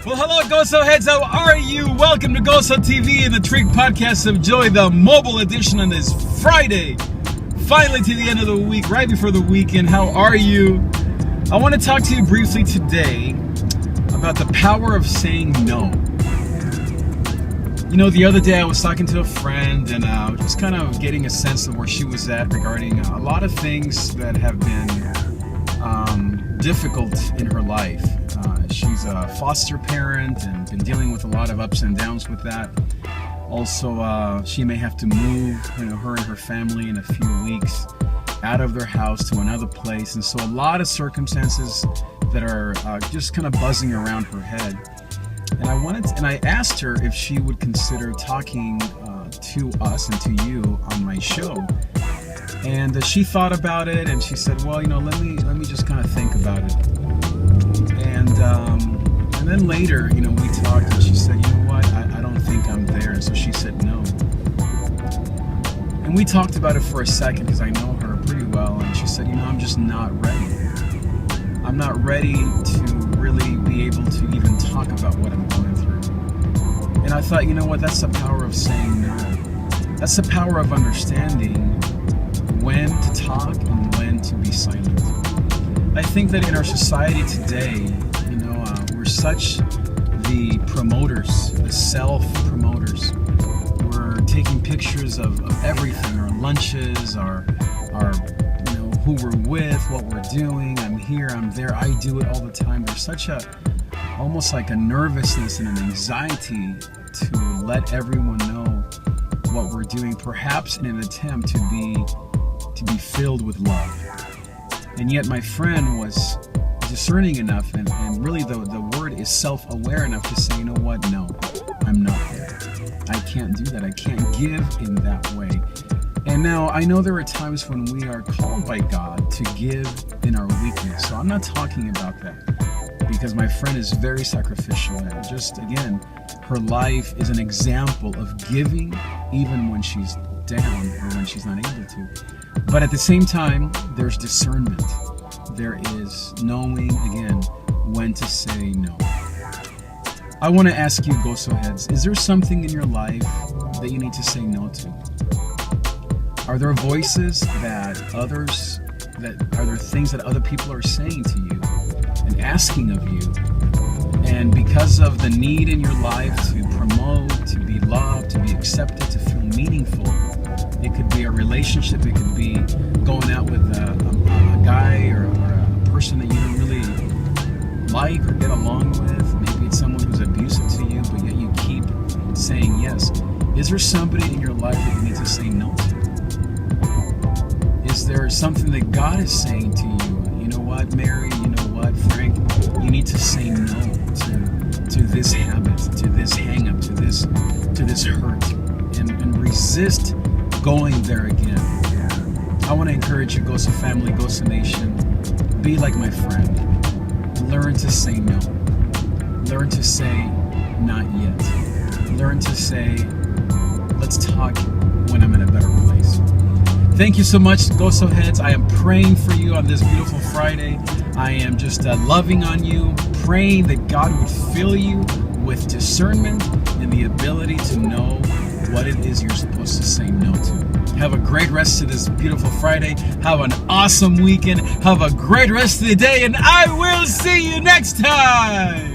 Well, hello, GOZO heads. How are you? Welcome to GOZO TV and the Trig Podcast of Joy, the mobile edition on this Friday. Finally to the end of the week, right before the weekend. How are you? I want to talk to you briefly today about the power of saying no. You know, the other day I was talking to a friend and just kind of getting a sense of where she was at regarding a lot of things that have been difficult in her life. She's a foster parent and been dealing with a lot of ups and downs with that. Also, she may have to move, her and her family in a few weeks out of their house to another place. And so a lot of circumstances that are just kind of buzzing around her head. And I asked her if she would consider talking to us and to you on my show. And she thought about it and she said, well, let me just kind of think about it. And then later, we talked and she said, you know what, I don't think I'm there. And so she said no. And we talked about it for a second because I know her pretty well. And she said, I'm just not ready. I'm not ready to really be able to even talk about what I'm going through. And I thought, you know what, that's the power of saying no. That's the power of understanding when to talk and when to be silent. I think that in our society today, we're such the promoters, the self-promoters. We're taking pictures of everything, our lunches, our who we're with, what we're doing. I'm here, I'm there, I do it all the time. There's such almost like a nervousness and an anxiety to let everyone know what we're doing, perhaps in an attempt to be filled with love. And yet my friend was discerning enough, and really the word is self-aware enough to say, you know what, no, I'm not there. I can't do that. I can't give in that way. And now I know there are times when we are called by God to give in our weakness. So I'm not talking about that, because my friend is very sacrificial, and just again, her life is an example of giving even when she's down or when she's not able to. But at the same time, there's discernment. There is knowing, again, when to say no. I want to ask you, GOZO heads, is there something in your life that you need to say no to? Are there voices are there things that other people are saying to you and asking of you? And because of the need in your life to promote, to be loved, to be accepted, to feel meaningful, it could be a relationship, it could be going out with a guy or a person that you don't really like or get along with. Maybe it's someone who's abusive to you, but yet you keep saying yes. Is there somebody in your life that you need to say no to? Is there something that God is saying to you? You know what, Mary? You know what, Frank? You need to say no to this habit, to this hang-up, to this hurt, and resist going there again. I want to encourage you, GOZO family, GOZO nation, be like my friend. Learn to say no. Learn to say not yet. Learn to say, let's talk when I'm in a better place. Thank you so much, GOZO heads. I am praying for you on this beautiful Friday. I am just loving on you, praying that God would fill you with discernment and the ability to know what it is you're supposed to say no to. Have a great rest of this beautiful Friday. Have an awesome weekend. Have a great rest of the day, and I will see you next time.